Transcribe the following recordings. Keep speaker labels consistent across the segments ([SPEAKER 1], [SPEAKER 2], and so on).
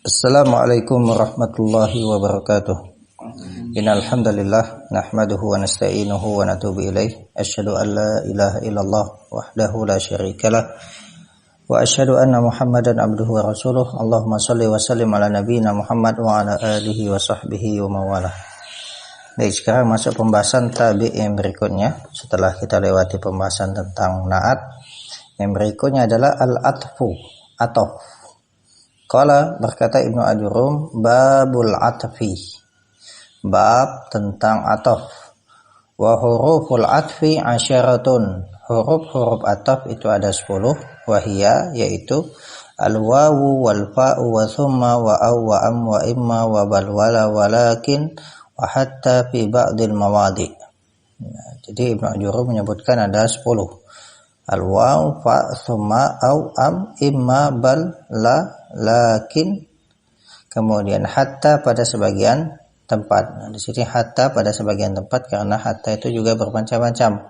[SPEAKER 1] Assalamualaikum warahmatullahi wabarakatuh. Innal hamdalillah nahmaduhu wa nasta'inuhu wa natubu ilaih. Asyhadu an la ilaha illallah wahdahu la syarikalah wa asyhadu anna Muhammadan abduhu wa rasuluh. Allahumma shalli wa sallim ala nabiyyina Muhammad wa ala alihi wa sahbihi wa mawalah. Baik, sekarang masuk pembahasan tabi' yang berikutnya. Setelah kita lewati pembahasan tentang na'at, yang berikutnya adalah al-atfu, atof. Qala, berkata Ibnu Ajurum, babul atfi, bab tentang atof. Wa huruful atfi asyaratun, huruf-huruf atof itu ada 10. Wahia, yaitu al-wawu wal fa'u wa thumma wa aw wa am wa imma wa bal wala walakin wa hatta fi ba'dil mawadi'. Jadi Ibnu Ajurum menyebutkan ada 10. Al-waw, fa, thumma, aw, am, imma, bal, la, lakin, kemudian hatta pada sebagian tempat. Nah, di sini hatta pada sebagian tempat karena hatta itu juga bermacam-macam.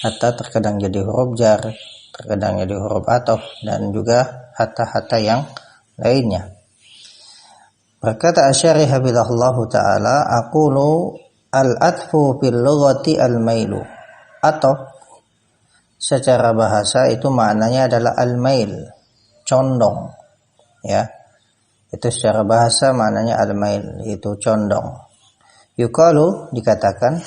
[SPEAKER 1] Hatta terkadang jadi huruf jar, terkadang jadi huruf ataf, dan juga hatta-hatta yang lainnya. Berkata Asy'ari hafizahullahu ta'ala, aqulu al-atfu fil lughati al-mailu. Ataf secara bahasa itu maknanya adalah al-mail, condong, ya. Itu secara bahasa maknanya al-mail, itu condong. Yuqalu, dikatakan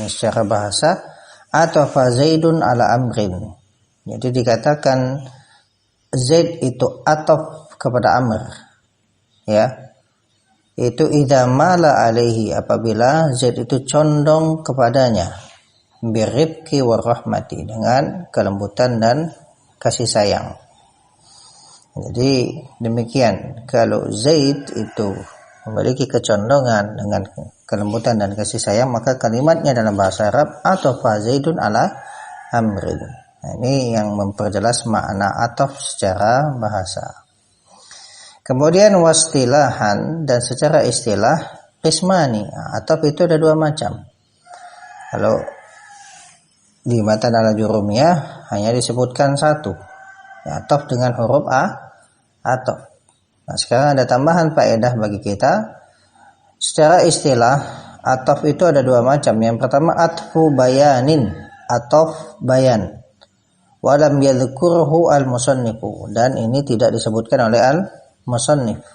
[SPEAKER 1] secara bahasa, atafa Zaidun ala amrin. Jadi dikatakan Zaid itu ataf kepada Amr, ya. Itu idza mala alaihi, apabila Zaid itu condong kepadanya, birrifqi warahmati, dengan kelembutan dan kasih sayang. Jadi demikian, kalau Zaid itu memiliki kecondongan dengan kelembutan dan kasih sayang, maka kalimatnya dalam bahasa Arab atafa Zaidun ala amrin. Nah, ini yang memperjelas makna ataf secara bahasa. Kemudian wastilahan, dan secara istilah qismani. Ataf itu ada dua macam. Kalau di matan al-Jurumiyah hanya disebutkan satu, ya, ataf dengan huruf ataf. Nah, sekarang ada tambahan faedah bagi kita. Secara istilah, ataf itu ada dua macam. Yang pertama atfu bayanin, ataf bayan. Wa lam yadhkurhu al-musannifu, dan ini tidak disebutkan oleh al-musannif.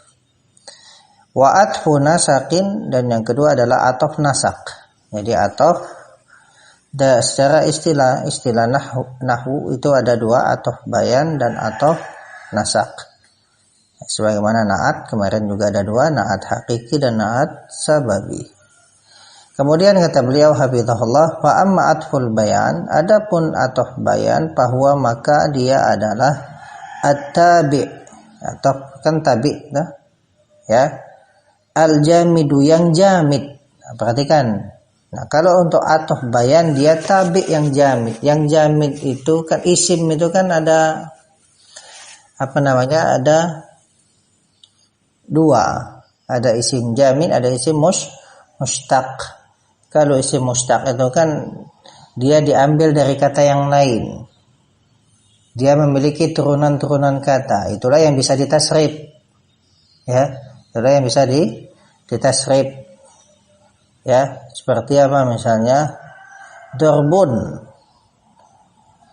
[SPEAKER 1] Wa atfu nasaqin, dan yang kedua adalah ataf nasak. Jadi ataf secara istilah nahwu itu ada dua, ataf bayan dan ataf nasak. Sebagaimana na'at kemarin juga ada dua, na'at hakiki dan na'at sababi. Kemudian kata beliau hafizahullah, fa amma atful bayan, adapun ataf bayan, bahwa maka dia adalah at-tabi', ataf kan tabi', ya, al-jamidu, yang jamid. Nah, perhatikan. Nah, kalau untuk ataf bayan dia tabi' yang jamid. Yang jamid itu kan isim, itu kan ada ada dua. Ada isim jamid, ada isim mustaq. Kalau isim mustaq itu kan dia diambil dari kata yang lain. Dia memiliki turunan-turunan kata. Itulah yang bisa ditasrif. Ya, itulah yang bisa ditasrif. Ya, seperti apa misalnya dorbun.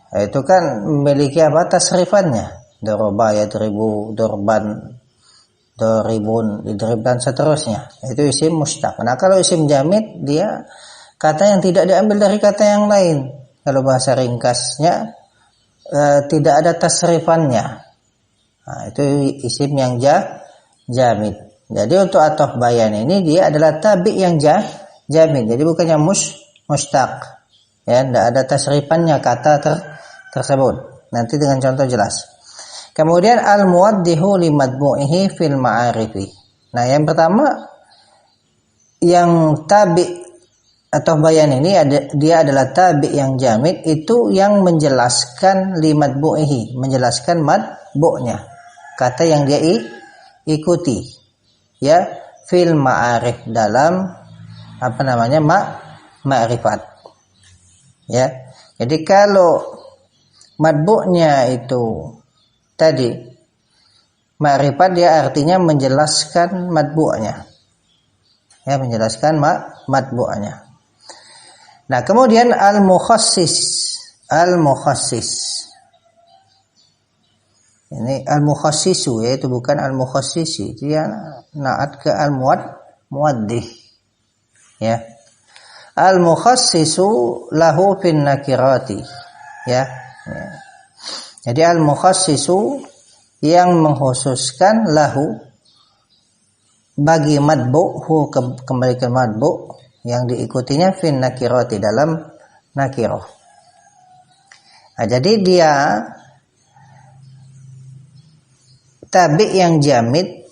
[SPEAKER 1] Nah, itu kan memiliki apa tasrifannya? Doroba, yadribu, dorban, doribun, idrib, dan seterusnya. Itu isim mustaq. Nah, kalau isim jamid dia kata yang tidak diambil dari kata yang lain. Kalau bahasa ringkasnya tidak ada tasrifannya. Nah, itu isim yang jamid. Jadi untuk ataf bayan ini dia adalah tabi' yang jamid. Jadi bukan yang mustaq. Ya, tidak ada tasrifannya kata tersebut. Nanti dengan contoh jelas. Kemudian al-muwaddihu li madbu'ihi fil ma'arifi. Nah, yang pertama yang tabi' atau bayan ini dia adalah tabi' yang jamid, itu yang menjelaskan li madbu'ihi, menjelaskan madbu'nya, kata yang dia ikuti. Ya, fil ma'arif, dalam ma'rifat. Ya. Jadi kalau madbu'nya itu tadi Ma'rifat dia artinya menjelaskan matbu'nya. Ya, menjelaskan matbu'nya. Nah, kemudian al-mukhassis. Ini al-mukhassisu, yaitu bukan al-mukhassisi. Dia naat ke al-muwaddih. Ya. Al-mukhassisu lahu fin nakirati. Ya. Jadi al-mukhassisu yang mengkhususkan lahu bagi matbu', kembali ke matbu' yang diikutinya fin nakirati dalam nakirah. Nah, jadi dia tabi' yang jamid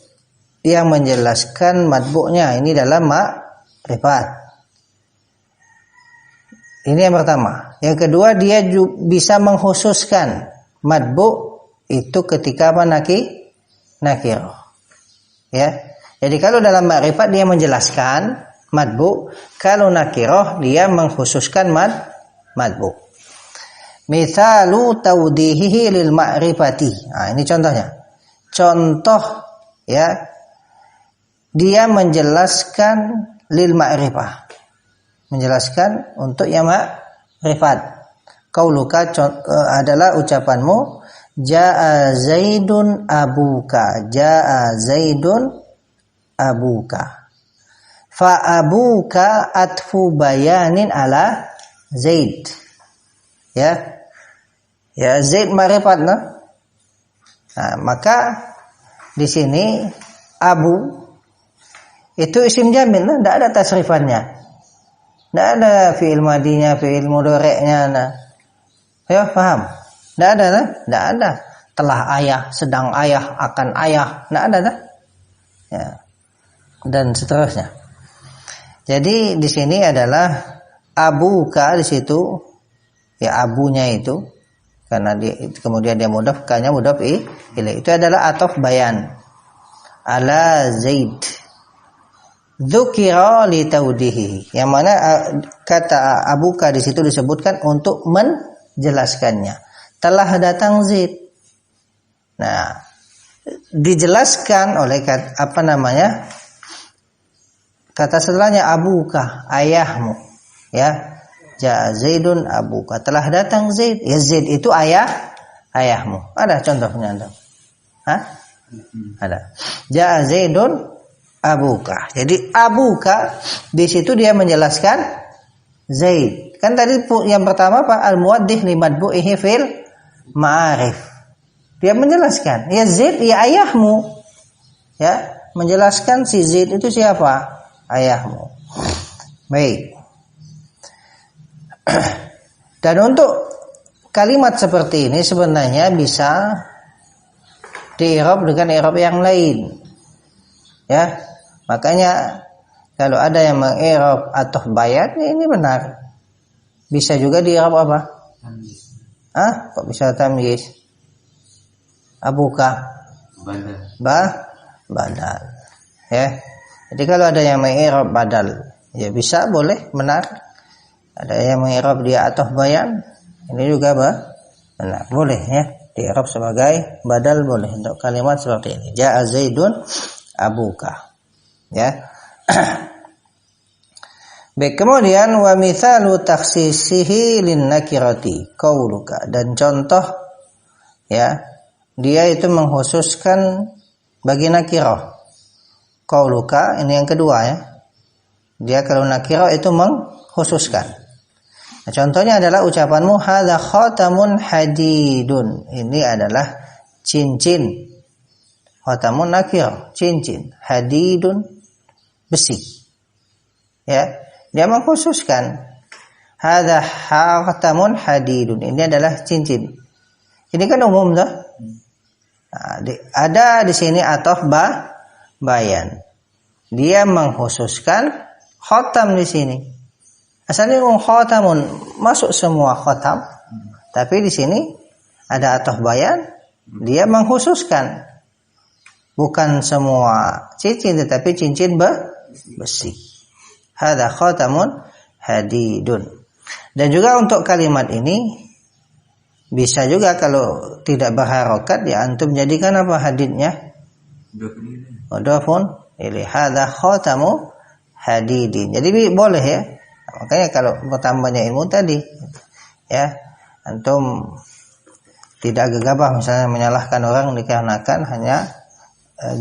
[SPEAKER 1] yang menjelaskan matbu'nya ini dalam ma'rifat. Ini yang pertama. Yang kedua, dia bisa mengkhususkan matbu' itu ketika nakirah. Ya. Jadi kalau dalam ma'rifat dia menjelaskan matbu', kalau nakirah dia mengkhususkan matbu'. Mithalu tawdihihi lil ma'rifati. Nah, ini contohnya. Contoh ya, dia menjelaskan lil ma'rifah, menjelaskan untuk yang ma'rifat. Qauluka adalah ucapanmu, jaa Zaidun abuka, jaa Zaidun abuka. Fa abuka atfu bayanin ala Zaid. Ya. Ya, Zaid ma'rifat, nah. Nah, maka di sini abu itu isim jamil, nah, tidak ada tasrifannya, tidak ada fi'il madinya, fi'il mudhari'nya. Nah, ya paham? Tidak ada, nah? Tidak ada. Telah ayah, sedang ayah, akan ayah, tidak ada, nah? Ya. Dan seterusnya. Jadi di sini adalah abuka di situ, ya abunya itu. Karena kemudian dia mudhaf, kanya mudhaf ilaih. Itu adalah ataf bayan ala Zaid. Dzukira li tawdihi. Yang mana kata abuka di situ disebutkan untuk menjelaskannya. Telah datang Zaid. Nah, dijelaskan oleh kata setelahnya abuka, ayahmu. Ya. Jaa Zaidun abuka, telah datang Zaid. Ya, Zaid itu ayahmu. Ada contohnya Anda? Hah? Ada. Jaa Zaidun abuka. Jadi abuka di situ dia menjelaskan Zaid. Kan tadi yang pertama Pak al-muwaddih li madbu'ihi fil ma'arif. Dia menjelaskan, ya Zaid ya ayahmu. Ya, menjelaskan si Zaid itu siapa? Ayahmu. Baik. Dan untuk kalimat seperti ini sebenarnya bisa di-i'rab dengan i'rab yang lain. Ya. Makanya kalau ada yang meng-i'rab atau bayat, ini benar. Bisa juga di-i'rab apa? Kok bisa tamyiz? Abuka. Badal. Ya. Jadi kalau ada yang meng-i'rab badal, ya bisa, boleh, benar. Ada yang meng'irab dia ataf bayan, ini juga benar, boleh ya, di'irab sebagai badal boleh untuk kalimat seperti ini. Jaa Zaidun abuka. Ya. Baik, kemudian wa mithalu takhsisihi lin nakirati qauluka, dan contoh ya, dia itu mengkhususkan bagi nakirah. Qauluka ini yang kedua ya. Dia kalau nakirah itu mengkhususkan. Nah, contohnya adalah ucapanmu hadza khatamun hadidun. Ini adalah cincin. Khatamun nakir, cincin. Hadidun, besi. Ya, dia mengkhususkan hadza khatamun hadidun. Ini adalah cincin. Ini kan umum dah. Nah, ada di sini ataf bayan. Dia mengkhususkan khatam di sini. Asalnya khatamun masuk semua khatam, tapi di sini ada ataf bayan, dia mengkhususkan bukan semua cincin tetapi cincin besi. Hadza khatamun hadidun. Dan juga untuk kalimat ini bisa juga kalau tidak berharokat ya antum jadikan apa hadidnya? Mudhafun ilaih. Hadza khatamu hadidin. Jadi boleh ya. Makanya kalau bertambahnya ilmu tadi ya, antum tidak gegabah misalnya menyalahkan orang dikarenakan hanya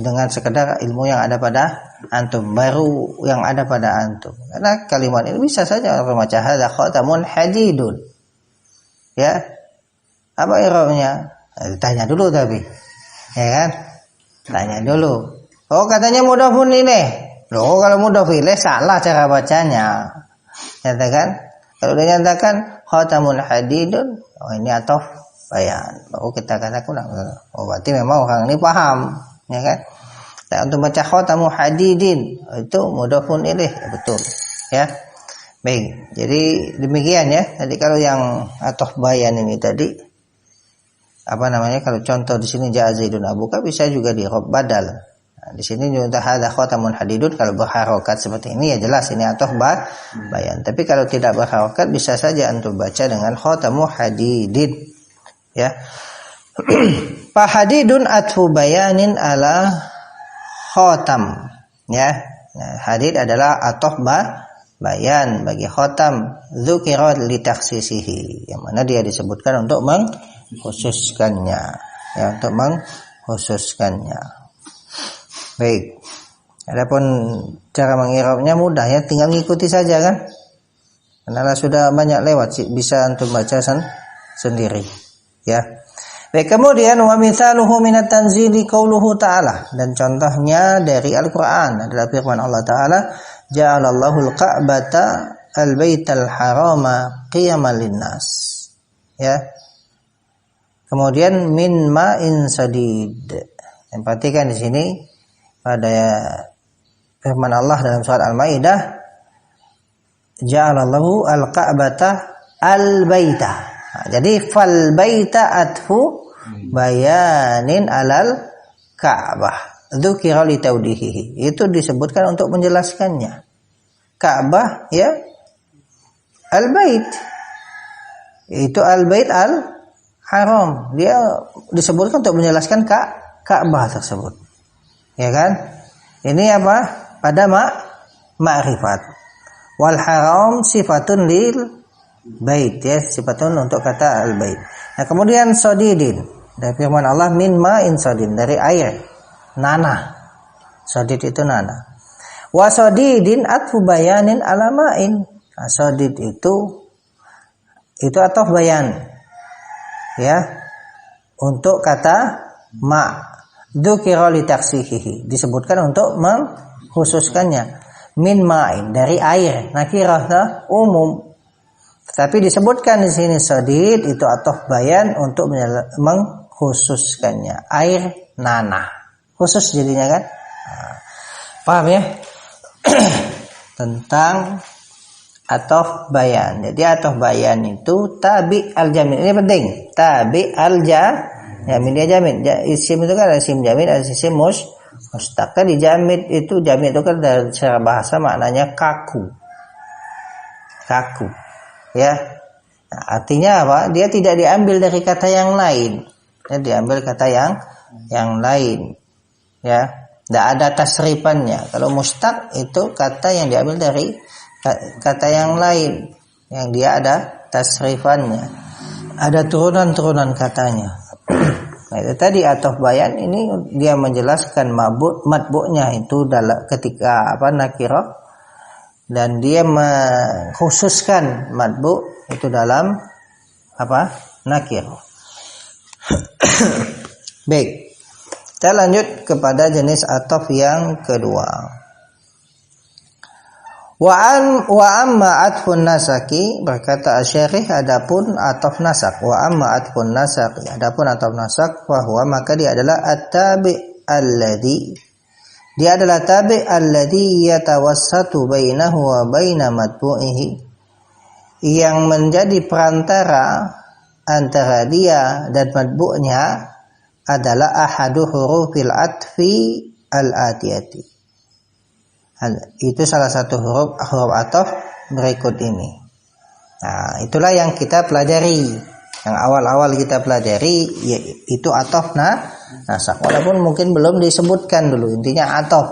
[SPEAKER 1] dengan sekedar ilmu yang ada pada antum, baru yang ada pada antum. Karena kalimat ini bisa saja membaca hadza khatamun hadidun. Ya. Apa i'rabnya? Tanya dulu tapi. Ya kan? Tanya dulu. Oh, katanya mudhafun ilaih. Loh, kalau mudhafun ilaih salah cara bacanya. Nyatakan, kalau dia nyatakan khatamun hadidun, oh ini ataf bayan. Baru kita katakan, oh berarti memang orang ini paham, ya kan? Dan untuk baca khatamu hadidin itu mudhafun ilaih, ya, betul. Ya. Baik. Jadi demikian ya. Jadi kalau yang ataf bayan ini tadi apa namanya? Kalau contoh di sini jaa Zaidun abuka bisa juga di i'rab badal. Nah, di sini juga hadza khatamun hadidun kalau berharokat seperti ini ya jelas ini ataf bayan. Tapi kalau tidak berharokat bisa saja antum baca dengan khatamu hadidin. Ya. Fa hadidun atfu bayanin ala khatam. Ya. Nah, hadid adalah ataf bayan bagi khatam dzukira li takhsisihi, yang mana dia disebutkan untuk mengkhususkannya, ya, untuk mengkhususkannya. Baik. Adapun cara mengirabnya mudah ya, tinggal ngikuti saja kan. Karena sudah banyak lewat bisa antum baca sendiri, ya. Baik, kemudian wa mithaluhu minat tanzili qauluhu ta'ala, dan contohnya dari Al-Qur'an adalah firman Allah Ta'ala, ja'alallahu al-Ka'bata al-Baital Harama qiyaman linnas. Ya. Kemudian min ma'in sadid. Yang perhatikan di sini pada firman Allah dalam surat Al-Maidah, ja'alallahu al-Ka'bata al-Baita. Nah, jadi fal baita atfu bayanin alal Ka'bah. Dzukira li tawdihihi. Itu disebutkan untuk menjelaskannya. Ka'bah ya al-bait. Itu al-bait al-haram. Dia disebutkan untuk menjelaskan Ka'bah tersebut. Ya kan? Ini apa? Pada ma'rifat. Wal haram sifatun lil bait, ya, sifatun untuk kata al-bait. Nah, kemudian sadidin. Dari firman Allah min ma'in sadid, dari air nanah. Sadid itu nanah. Wa sadidin atfu bayanin ala ma'in. Nah, sadid itu ataf bayan. Ya. Untuk kata ma. Dzukira li takhsisihi, disebutkan untuk mengkhususkannya. Min ma'in, dari air. Nakirah umum. Tapi disebutkan di sini sadid itu ataf bayan untuk mengkhususkannya. Air nanah. Khusus jadinya kan? Nah, paham ya? Tentang ataf bayan. Jadi ataf bayan itu tabi al-jamil. Ini penting. Tabi al-jamil, dia jamid. Isim itu kan ada isim jamid, ada isim mustaq. Kan di jamid itu, jamid itu kan dari secara bahasa maknanya kaku. Kaku. Ya. Nah, artinya apa? Dia tidak diambil dari kata yang lain. Dia diambil kata yang lain. Ya. Tidak ada tasrifannya. Kalau mustaq itu kata yang diambil dari kata yang lain, yang dia ada tasrifannya. Ada turunan-turunan katanya. Nah, itu tadi ataf bayan ini dia menjelaskan matbu'nya itu dalam ketika nakirah, dan dia mengkhususkan matbu' itu dalam nakirah. Baik. Kita lanjut kepada jenis ataf yang kedua. Wa amma atfun nasaki, berkata asy-syarih, adapun ataf nasak. Wa amma atfun nasaki, adapun ataf nasak, fa huwa, maka dia adalah at-tabi' alladhi, dia adalah tabi' alladhi yatawassatu bainahu wa baina matbu'ihi, yang menjadi perantara antara dia dan matbu'nya adalah ahadu hurufil atfi al-atiyati. Itu salah satu huruf ataf berikut ini. Nah, itulah yang kita pelajari. Yang awal-awal kita pelajari, itu ataf nasak. Walaupun mungkin belum disebutkan dulu, intinya atof.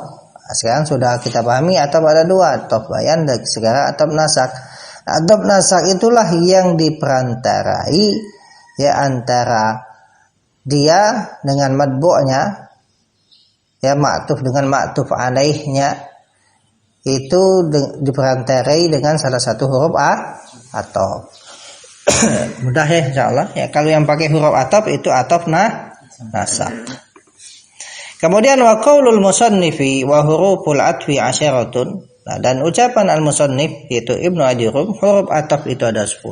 [SPEAKER 1] Sekarang sudah kita pahami atof ada dua, atof bayan dan sekarang atof nasak. Atof nasak itulah yang diperantarai ya antara dia dengan matbu'nya, ya ma'tuf dengan ma'tuf alaihnya, itu diperantarai dengan salah satu huruf atof. Mudah ya insyaallah ya. Kalau yang pakai huruf atof itu atof nasak. Kemudian wa qaulul musannifi wa huruful atfi asyaratun. Nah, dan ucapan al-musannif yaitu Ibnu Ajurum, huruf atof itu ada 10.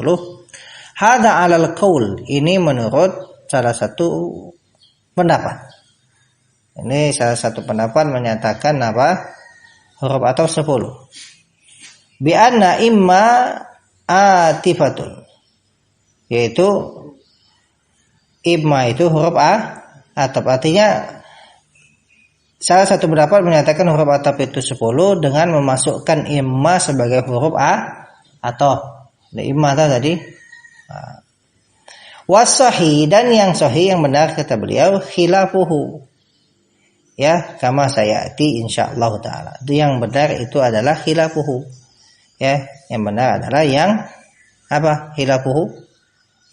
[SPEAKER 1] Hada alal qaul, ini menurut salah satu pendapat. Ini salah satu pendapat menyatakan apa? Huruf atof 10. Bi anna imma atifatun. Yaitu imma itu huruf atof. Artinya salah satu pendapat menyatakan huruf atof itu 10 dengan memasukkan imma sebagai huruf atof. Imma tadi. Wasahih, dan yang sahih yang benar kata beliau khilafuhu. Ya, kama sayati insyaallah taala. Itu yang benar itu adalah khilafuhu. Ya, yang benar adalah yang apa? Khilafuhu,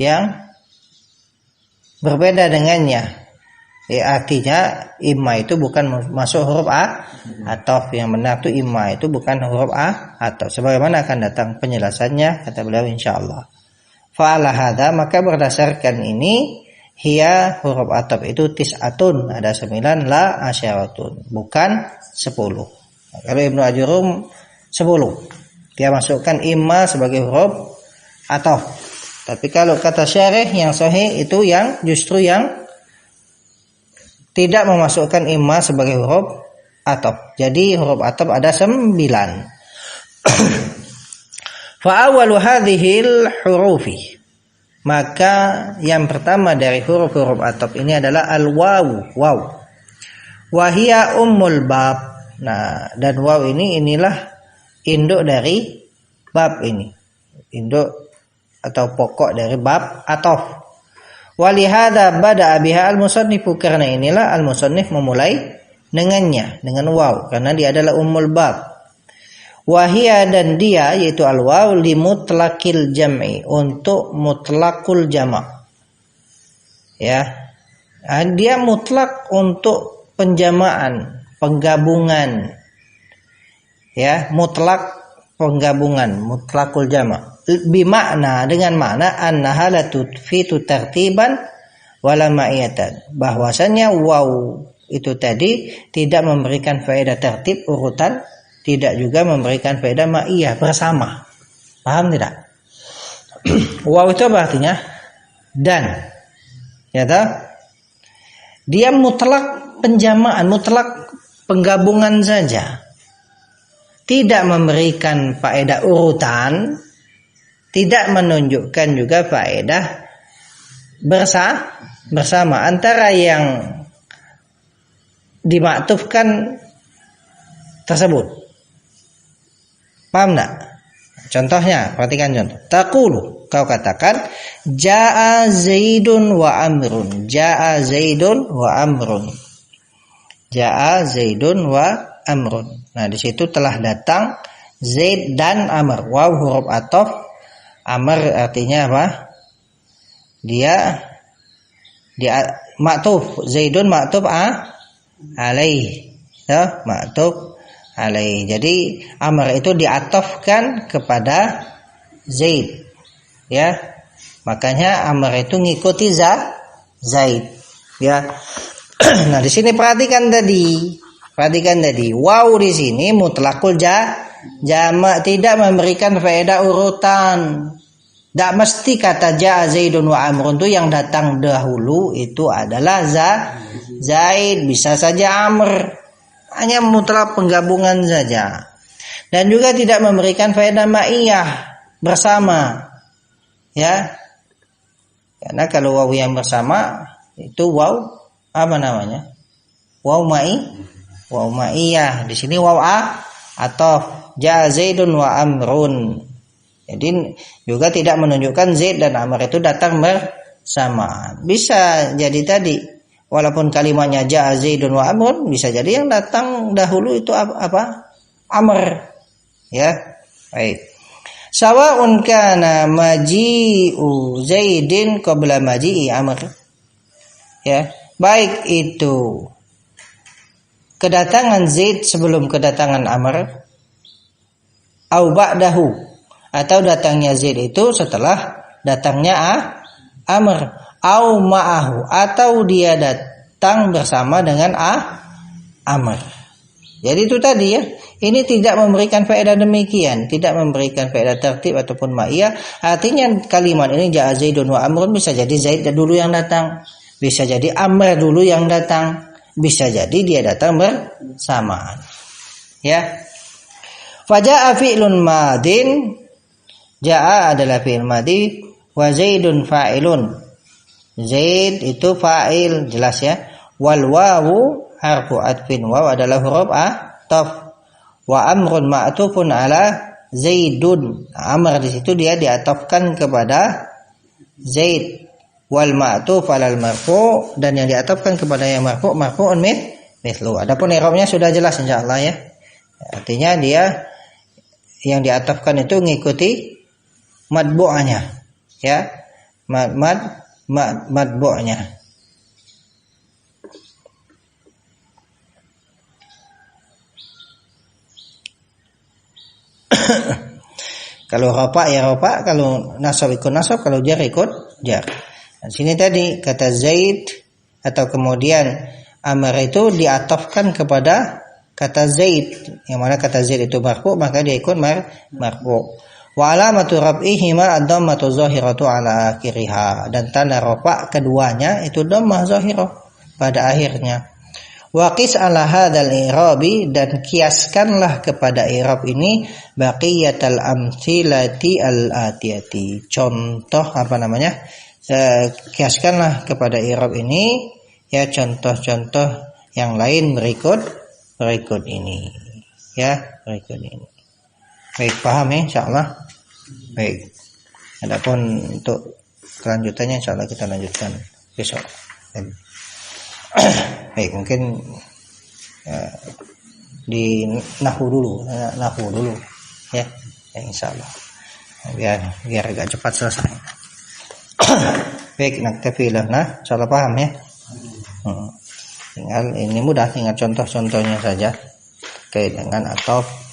[SPEAKER 1] yang berbeda dengannya. Ya, artinya imma itu bukan masuk huruf atof. Yang benar itu imma itu bukan huruf atof. Sebagaimana akan datang penjelasannya kata beliau insyaallah. Fa'ala hadza, maka berdasarkan ini hiya huruf atof itu tis'atun, ada 9, la asyaratun, bukan 10. Nah, kalau Ibnu Ajurum 10, dia masukkan imma sebagai huruf atof. Tapi kalau kata syarih yang sahih itu yang justru yang tidak memasukkan imma sebagai huruf atof. Jadi huruf atof ada 9. Fa awwalu hadhil hurufi, maka yang pertama dari huruf-huruf atof ini adalah al-waw, waw. Wa hiya ummul bab. Nah, dan waw inilah induk dari bab ini. Induk atau pokok dari bab atof. Walihada bada'a biha al-musannifu, karena inilah al-musannif memulai dengannya, dengan waw, karena dia adalah ummul bab. Wahia, dan dia yaitu al-waw limutlaqil jam'i, untuk mutlaqul jama'. Ya. Dia mutlak untuk penjamaan, penggabungan. Ya, mutlak penggabungan, mutlaqul jama'. Bimakna, dengan makna annaha la tutfitu tartiban wala ma'iyatan. Bahwasanya waw itu tadi tidak memberikan faedah tertib urutan, tidak juga memberikan faedah ma'iyah bersama. Paham tidak? Waw itu apa artinya? Dan. Ya tahu? Dia mutlak penjamaan, mutlak penggabungan saja. Tidak memberikan faedah urutan, tidak menunjukkan juga faedah bersama antara yang dimaktufkan tersebut. Paham tak? Contohnya, perhatikan contoh. Taqulu, kau katakan jaa Zaidun wa Amrun. Jaa Zaidun wa Amrun. Jaa Zaidun wa Amrun. Nah, di situ telah datang Zaid dan Amr. Waw huruf atof. Amr artinya apa? Dia maktuf. Zaidun maktuf alaih. Ya, maktuf alaih. Jadi Amr itu diatofkan kepada Zaid. Ya. Makanya Amr itu ngikuti Zaid. Ya. Nah, di sini perhatikan tadi. Waw di sini mutlaqul jama', tidak memberikan faedah urutan. Tidak mesti kata ja'a Zaidun wa Amrun itu yang datang dahulu itu adalah Zaid, bisa saja Amr. Hanya mutlak penggabungan saja. Dan juga tidak memberikan faedah ma'iyah bersama. Ya. Karena kalau waw yang bersama itu waw apa namanya? Waw ma'iyah. Di sini waw atau ja'a Zaidun wa Amrun. Jadi juga tidak menunjukkan Zaid dan Amr itu datang bersamaan. Bisa jadi tadi Walaupun kalimatnya ja'a Zaidun wa Amrun, bisa jadi yang datang dahulu itu apa? Amr. Ya. Baik. Sawa'un kana maji'u Zaidin qabla maji'i Amr. Ya. Baik itu kedatangan Zaid sebelum kedatangan Amr, au ba'dahu, atau datangnya Zaid itu setelah datangnya Amr. Au ma'ahu, atau dia datang bersama dengan Amr. Jadi itu tadi ya, ini tidak memberikan faedah demikian, tidak memberikan faedah tertib ataupun ma'iyah. Artinya kalimat ini ja'a Zaidun wa Amrun, bisa jadi Zaid dulu yang datang, bisa jadi Amr dulu yang datang, bisa jadi dia datang bersamaan. Ya. Faja'a fi'lun madin, ja'a adalah fi'il madhi, wa Zaidun fa'ilun. Zaid itu fa'il, jelas ya. Wal wawu harfu atfin, waw adalah huruf ataf. Wa Amrun ma'tufun ala Zaidun. Amr di situ dia diatafkan kepada Zaid. Wal ma'tuf alal marfu', dan yang diatafkan kepada yang marfu'un mithlu. Adapun i'rabnya sudah jelas insyaallah ya. Artinya dia yang diatafkan itu ngikuti matbu'nya ya. Matbu'nya. Kalau rafa ya rafa, kalau nasab ikut nasab, kalau jar ikut jar. Di sini tadi kata Zaid atau kemudian Amr itu diatafkan kepada kata Zaid, yang mana kata Zaid itu marfu, maka dia ikut marfu. Wa alamatu rab'ihima ad-dhammatu zahiratu ala akhiriha, dan tanda rafa keduanya itu dhammah zahirah pada akhirnya. Wa qis ala hadzal i'rabi, dan kiaskanlah kepada i'rab ini baqiyatal amthilati al-atiyati, contoh kiaskanlah kepada i'rab ini ya contoh-contoh yang lain berikut ini ya, berikut ini. Baik, paham ya insyaallah. Baik. Adapun untuk kelanjutannya insyaallah kita lanjutkan besok. Baik, mungkin di nahwu dulu ya, insyaallah. Biar agak cepat selesai. Baik, naktafi lahna, insyaallah paham ya. Tinggal ini mudah, tinggal contoh-contohnya saja terkait dengan ataf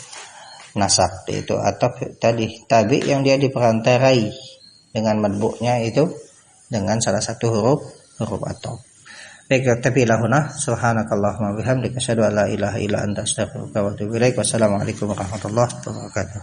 [SPEAKER 1] nasab, itu ataf tadi tabi yang dia diperantarai dengan matbu'nya itu dengan salah satu huruf ataf. Baik, tapi lahuna subhanakallahumma bihamdika asyhadu an la ilaha illa anta astaghfiruka wa atubu ilaik. Wassalamualaikum warahmatullahi wabarakatuh.